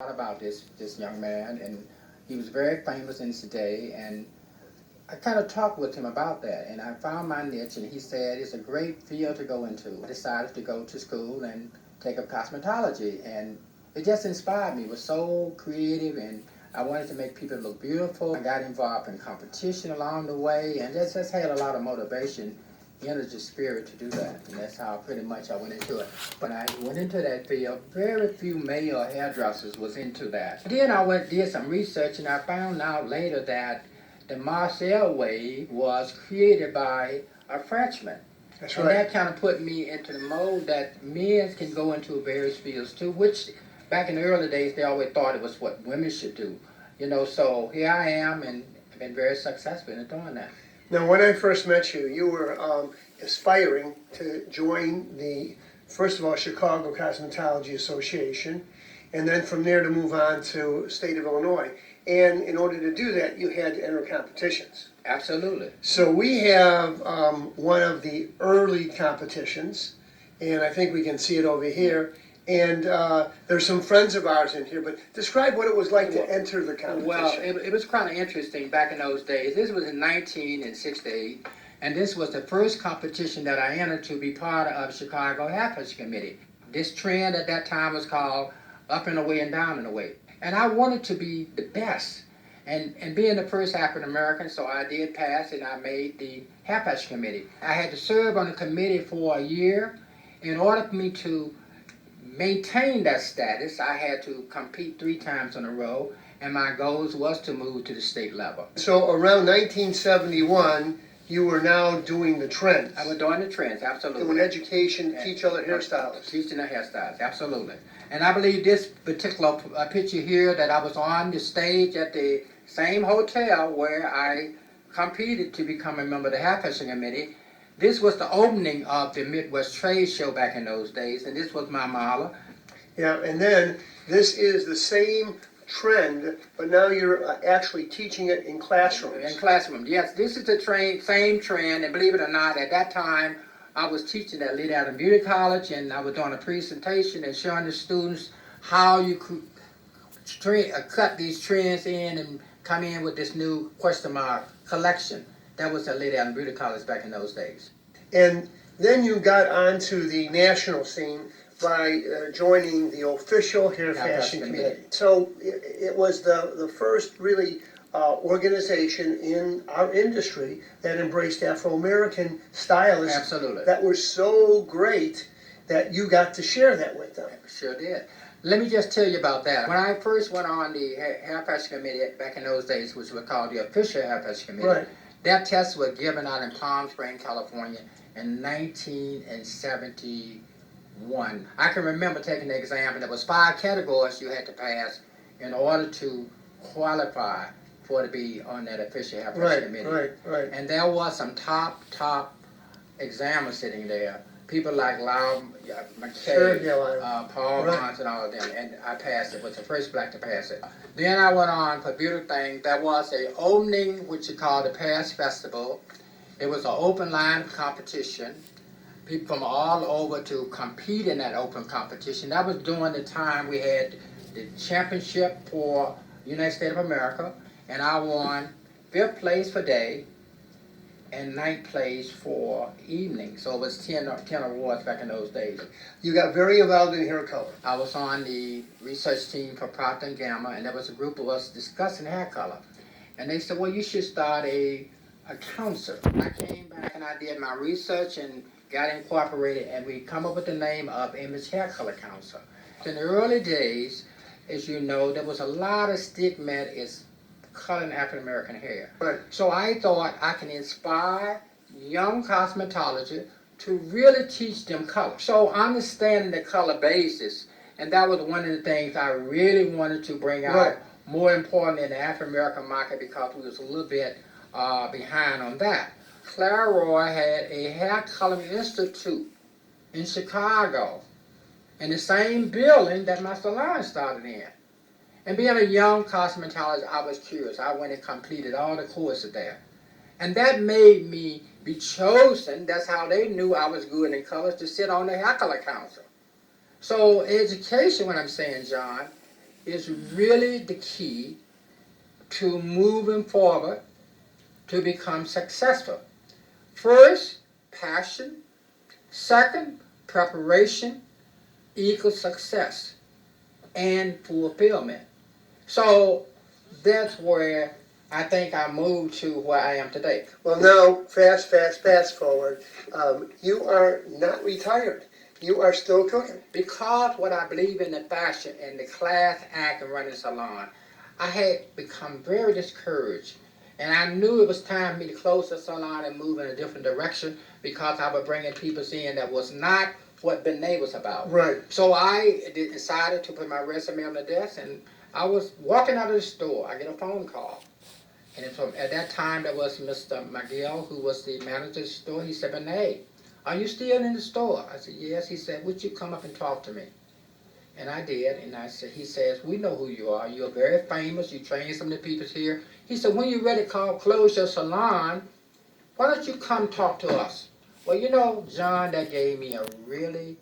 About this young man, and he was very famous in his day, and I kind of talked with him about that, and I found my niche, and he said it's a great field to go into. I decided to go to school and take up cosmetology, and it just inspired me. It was so creative, and I wanted to make people look beautiful. I got involved in competition along the way, and just had a lot of motivation, energy, spirit to do that, and that's how pretty much I went into it. When I went into that field, very few male hairdressers was into that. Then I did some research, and I found out later that the Marcel wave was created by a Frenchman. That's and right. that kind of put me into the mode that men can go into various fields too, which back in the early days they always thought it was what women should do. So here I am, and I've been very successful in doing that. Now, when I first met you, you were aspiring to join the, first of all, Chicago Cosmetology Association, and then from there to move on to state of Illinois. And in order to do that, you had to enter competitions. Absolutely. So we have one of the early competitions, and I think we can see it over here. And there's some friends of ours in here, but describe what it was like to enter the competition. Well, it was kind of interesting back in those days. This was in 1968, and this was the first competition that I entered to be part of Chicago Haircuts Committee. This trend at that time was called up and away and down and away. And I wanted to be the best. And being the first African American, so I did pass, and I made the Haircuts Committee. I had to serve on the committee for a year. In order for me to maintain that status, I had to compete 3 times in a row, and my goals was to move to the state level. So around 1971, you were now doing the trends. I was doing the trends, absolutely. Doing education, teach other hairstylists. Teaching the hairstylists, absolutely. And I believe this particular picture here, that I was on the stage at the same hotel where I competed to become a member of the Haircuts Committee. This was the opening of the Midwest Trade Show back in those days, and this was my model. Yeah, and then this is the same trend, but now you're actually teaching it in classrooms. In classrooms, yes. This is the same trend, and believe it or not, at that time, I was teaching at Lee Allen Beauty College, and I was doing a presentation and showing the students how you could cut these trends in and come in with this new question mark collection. That was at Lee Allen Beauty College back in those days. And then you got onto the national scene by joining the official Hair Fashion Committee. So it was the first really organization in our industry that embraced Afro-American stylists. Absolutely. That were so great that you got to share that with them. Sure did. Let me just tell you about that. When I first went on the Hair Fashion Committee back in those days, which was called the official Hair Fashion Committee, right. That test was given out in Palm Springs, California in 1971. I can remember taking the exam, and there was 5 categories you had to pass in order to qualify for to be on that official Hair Fashion Committee. Right. And there was some top examiners sitting there. People like Lau McKay, Paul Mons, and all of them, and I passed it. Was the first black to pass it. Then I went on for beauty thing. There was a opening, which is called the Paris Festival. It was an open line competition. People from all over to compete in that open competition. That was during the time we had the championship for United States of America, and I won 5th place for day and 9th place for evening. So it was 10 awards back in those days. You got very involved in hair color. I was on the research team for Procter & Gamble, and there was a group of us discussing hair color. And they said, well, you should start a council. I came back and I did my research and got incorporated, and we come up with the name of Image Hair Color Council. In the early days, as you know, there was a lot of stigma is coloring African American hair. Right. So I thought I can inspire young cosmetology to really teach them color. So understanding the color basis, and that was one of the things I really wanted to bring out. Right. More important in the African American market, because we was a little bit behind on that. Clara Roy had a hair coloring institute in Chicago, in the same building that my salon started in. And being a young cosmetologist, I was curious. I went and completed all the courses there. And that made me be chosen. That's how they knew I was good in colors, to sit on the hair color council. So education, what I'm saying, John, is really the key to moving forward to become successful. First, passion. Second, preparation equals success and fulfillment. So that's where I think I moved to where I am today. Well, now, fast forward. You are not retired. You are still cooking. Because what I believe in the fashion and the class act and running salon, I had become very discouraged. And I knew it was time for me to close the salon and move in a different direction because I was bringing people in that was not what Benia was about. Right. So I decided to put my resume on the desk, and I was walking out of the store. I get a phone call. And at that time, there was Mr. Miguel, who was the manager of the store. He said, Benia, are you still in the store? I said, yes. He said, would you come up and talk to me? And I did, and I said, he says, we know who you are. You're very famous. You train some of the people here. He said, when you're ready to close your salon, why don't you come talk to us? Well, you know, John, that gave me a really